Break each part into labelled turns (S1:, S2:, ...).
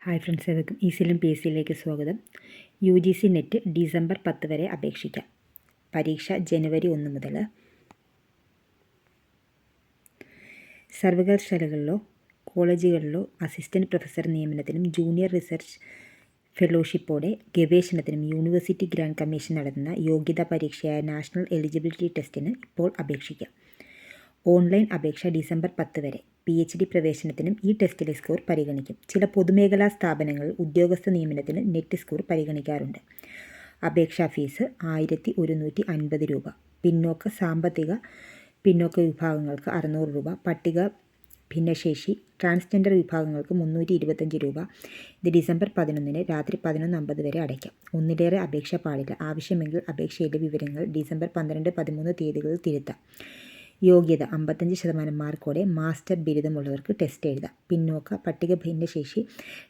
S1: Hi friends, ഏവർക്കും ഈസിലും P S സിയിലേക്ക് സ്വാഗതം. UGC നെറ്റ് ഡിസംബർ 10 വരെ അപേക്ഷിക്കാം. പരീക്ഷ ജനുവരി 1 മുതൽ. സർവകലാശാലകളിലോ കോളേജുകളിലോ അസിസ്റ്റൻറ്റ് പ്രൊഫസർ നിയമനത്തിനും ജൂനിയർ റിസർച്ച് ഫെലോഷിപ്പോടെ ഗവേഷണത്തിനും യൂണിവേഴ്സിറ്റി ഗ്രാൻഡ് കമ്മീഷൻ നടത്തുന്ന യോഗ്യതാ പരീക്ഷയായ നാഷണൽ എലിജിബിലിറ്റി ടെസ്റ്റിന് ഇപ്പോൾ അപേക്ഷിക്കാം. ഓൺലൈൻ അപേക്ഷ ഡിസംബർ 10 വരെ. PhD പ്രവേശനത്തിനും ഈ ടെസ്റ്റിലെ സ്കോർ പരിഗണിക്കും. ചില പൊതുമേഖലാ സ്ഥാപനങ്ങളിൽ ഉദ്യോഗസ്ഥ നിയമനത്തിന് നെറ്റ് സ്കോർ പരിഗണിക്കാറുണ്ട്. അപേക്ഷാ ഫീസ് 1150 രൂപ. സാമ്പത്തിക പിന്നോക്ക വിഭാഗങ്ങൾക്ക് 600 രൂപ. പട്ടിക ഭിന്നശേഷി ട്രാൻസ്ജെൻഡർ വിഭാഗങ്ങൾക്ക് 325 രൂപ. ഇത് ഡിസംബർ 11 രാത്രി 11:50 വരെ അടയ്ക്കാം. ഒന്നിലേറെ അപേക്ഷ പാടില്ല. ആവശ്യമെങ്കിൽ അപേക്ഷയിലെ വിവരങ്ങൾ ഡിസംബർ 12, 13 തീയതികളിൽ തിരുത്താം. യോഗ്യത 55% മാർക്കോടെ മാസ്റ്റർ ബിരുദമുള്ളവർക്ക് ടെസ്റ്റ് എഴുതാം. പട്ടിക ഭിന്നശേഷി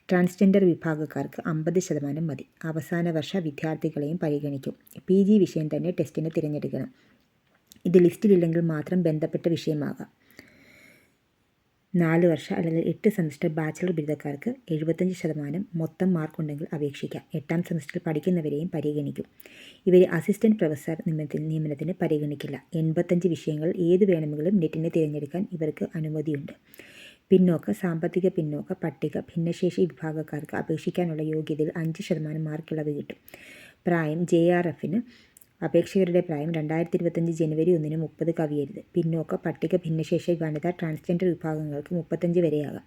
S1: ട്രാൻസ്ജെൻഡർ വിഭാഗക്കാർക്ക് 50% മതി. അവസാന വർഷ വിദ്യാർത്ഥികളെയും പരിഗണിക്കും. PG വിഷയം തന്നെ ടെസ്റ്റിന് തിരഞ്ഞെടുക്കണം. ഇത് ലിസ്റ്റിലില്ലെങ്കിൽ മാത്രം ബന്ധപ്പെട്ട വിഷയമാകാം. 4 വർഷ അല്ലെങ്കിൽ 8 സെമസ്റ്റർ ബാച്ചിലർ ബിരുദക്കാർക്ക് 75% മൊത്തം മാർക്കുണ്ടെങ്കിൽ അപേക്ഷിക്കാം. 8ാം സെമസ്റ്ററിൽ പഠിക്കുന്നവരെയും പരിഗണിക്കും. ഇവരെ അസിസ്റ്റൻറ്റ് പ്രൊഫസർ നിയമനത്തിന് പരിഗണിക്കില്ല. 85 വിഷയങ്ങൾ ഏത് വേണമെങ്കിലും നെറ്റിനെ തിരഞ്ഞെടുക്കാൻ ഇവർക്ക് അനുമതിയുണ്ട്. സാമ്പത്തിക പിന്നോക്ക പട്ടിക ഭിന്നശേഷി വിഭാഗക്കാർക്ക് അപേക്ഷിക്കാനുള്ള യോഗ്യതയിൽ 5% മാർക്കിളവ് കിട്ടും. പ്രായം JRFന് അപേക്ഷകരുടെ പ്രായം 2025 ജനുവരി 1 30 കവിയരുത്. പട്ടിക ഭിന്നശേഷി വനിത ട്രാൻസ്ജെൻഡർ വിഭാഗങ്ങൾക്ക് 35 വരെയാകാം.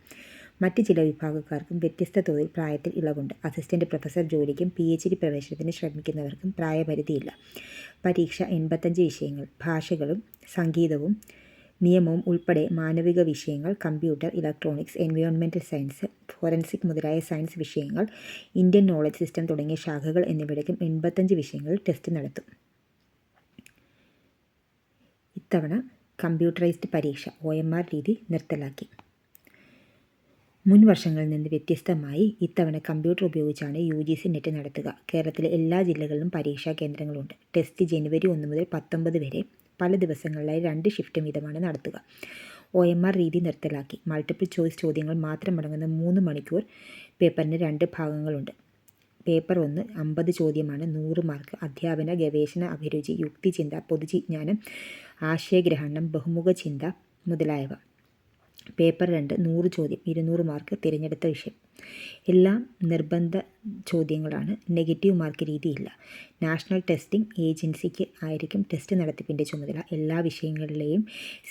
S1: മറ്റ് ചില വിഭാഗക്കാർക്കും വ്യത്യസ്ത തോതിൽ പ്രായത്തിൽ ഇളവുണ്ട്. അസിസ്റ്റൻറ്റ് പ്രൊഫസർ ജോലിക്കും PhD പ്രവേശനത്തിന് ശ്രമിക്കുന്നവർക്കും പ്രായപരിധിയില്ല. പരീക്ഷ 85 വിഷയങ്ങൾ. ഭാഷകളും സംഗീതവും നിയമവും ഉൾപ്പെടെ മാനവിക വിഷയങ്ങൾ, computer, electronics, environmental science, forensic മുതലായ സയൻസ് വിഷയങ്ങൾ, ഇന്ത്യൻ നോളജ് സിസ്റ്റം തുടങ്ങിയ ശാഖകൾ എന്നിവയ്ക്കും 85 വിഷയങ്ങളിൽ ടെസ്റ്റ് നടത്തും. ഇത്തവണ കമ്പ്യൂട്ടറൈസ്ഡ് പരീക്ഷ OMR രീതി നിർത്തലാക്കി. മുൻ വർഷങ്ങളിൽ നിന്ന് വ്യത്യസ്തമായി ഇത്തവണ കമ്പ്യൂട്ടർ ഉപയോഗിച്ചാണ് UGC നെറ്റ് നടത്തുക. കേരളത്തിലെ എല്ലാ ജില്ലകളിലും പരീക്ഷാ കേന്ദ്രങ്ങളുണ്ട്. ടെസ്റ്റ് ജനുവരി 1 മുതൽ 19 വരെ പല ദിവസങ്ങളിലായി 2 ഷിഫ്റ്റ് വീതമാണ് നടത്തുക. OMR രീതി നിർത്തലാക്കി. മൾട്ടിപ്പിൾ ചോയ്സ് ചോദ്യങ്ങൾ മാത്രമടങ്ങുന്ന 3 മണിക്കൂർ പേപ്പറിന് 2 ഭാഗങ്ങളുണ്ട്. പേപ്പർ 1 50 ചോദ്യമാണ്, 100 മാർക്ക്. അധ്യാപന, ഗവേഷണ അഭിരുചി, യുക്തിചിന്ത, പൊതുവിജ്ഞാനം, ആശയഗ്രഹണം, ബഹുമുഖ ചിന്ത മുതലായവ. പേപ്പർ 2 100 ചോദ്യം, 200 മാർക്ക്. തിരഞ്ഞെടുത്ത വിഷയം എല്ലാം നിർബന്ധ ചോദ്യങ്ങളാണ്. നെഗറ്റീവ് മാർക്ക് രീതിയില്ല. നാഷണൽ ടെസ്റ്റിംഗ് ഏജൻസിക്ക് ആയിരിക്കും ടെസ്റ്റ് നടത്തിപ്പിൻ്റെ ചുമതല. എല്ലാ വിഷയങ്ങളിലെയും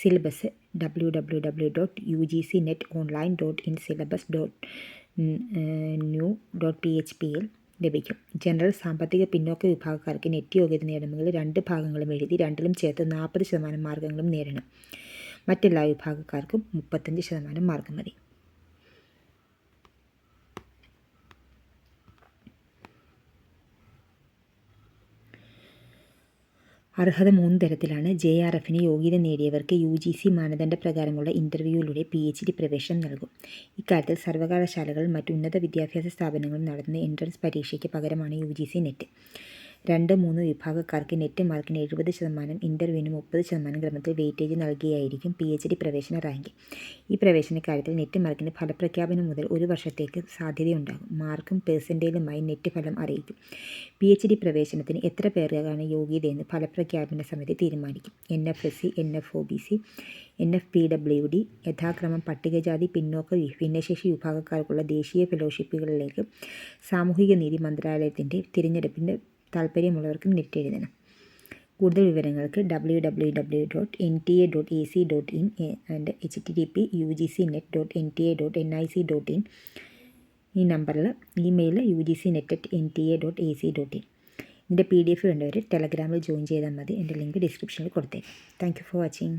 S1: സിലബസ് www.ugcnetonline.in/syllabus.new.php ലഭിക്കും. ജനറൽ സാമ്പത്തിക പിന്നോക്ക വിഭാഗക്കാർക്ക് നെറ്റ് യോഗ്യത നേടണമെങ്കിൽ 2 ഭാഗങ്ങളും എഴുതി 2ലും ചേർത്ത് 40% മാർക്കെങ്കിലും നേടണം. മറ്റെല്ലാ വിഭാഗക്കാർക്കും 35% മാർക്ക് മതി. അർഹത 3 തരത്തിലാണ്. JRFന് യോഗ്യത നേടിയവർക്ക് UGC മാനദണ്ഡ പ്രകാരമുള്ള ഇൻ്റർവ്യൂവിലൂടെ PhD പ്രവേശനം നൽകും. ഇക്കാര്യത്തിൽ സർവകലാശാലകൾ മറ്റ് ഉന്നത വിദ്യാഭ്യാസ സ്ഥാപനങ്ങൾ നടത്തുന്ന എൻട്രൻസ് പരീക്ഷയ്ക്ക് പകരമാണ് UGC നെറ്റ്. 2, 3 വിഭാഗക്കാർക്ക് നെറ്റ് മാർക്കിന് 70%, ഇൻ്റർവ്യൂവിന് 30% ക്രമത്തിൽ വെയിറ്റേജ് നൽകിയായിരിക്കും PhD പ്രവേശന റാങ്ക്. ഈ പ്രവേശന കാര്യത്തിൽ നെറ്റ് മാർക്കിന് ഫലപ്രഖ്യാപനം മുതൽ 1 വർഷത്തേക്ക് സാധ്യതയുണ്ടാകും. മാർക്കും പെർസെൻറ്റേജുമായി നെറ്റ് ഫലം അറിയിക്കും. PhD പ്രവേശനത്തിന് എത്ര പേർക്കാണ് യോഗ്യതയെന്ന് ഫലപ്രഖ്യാപന സമിതി തീരുമാനിക്കും. NFSC, NFOBC, NFPWD യഥാക്രമം പട്ടികജാതി പിന്നോക്ക ഭിന്നശേഷി വിഭാഗക്കാർക്കുള്ള ദേശീയ ഫെലോഷിപ്പുകളിലേക്ക് സാമൂഹിക നീതി മന്ത്രാലയത്തിൻ്റെ തിരഞ്ഞെടുപ്പിൻ്റെ താൽപ്പര്യമുള്ളവർക്കും നെറ്റ് എഴുതണം. കൂടുതൽ വിവരങ്ങൾക്ക് www.nta.ac.in and http://ugcnet.nta.nic.in ഈ നമ്പറിൽ ഇമെയിൽ ugcnet@nta.ac.in. ഇതിൻ്റെ PDF വേണ്ടവർ ടെലഗ്രാമിൽ ജോയിൻ ചെയ്താൽ മതി. എൻ്റെ ലിങ്ക് ഡിസ്ക്രിപ്ഷനിൽ കൊടുത്തേക്കാം. Thank you for watching.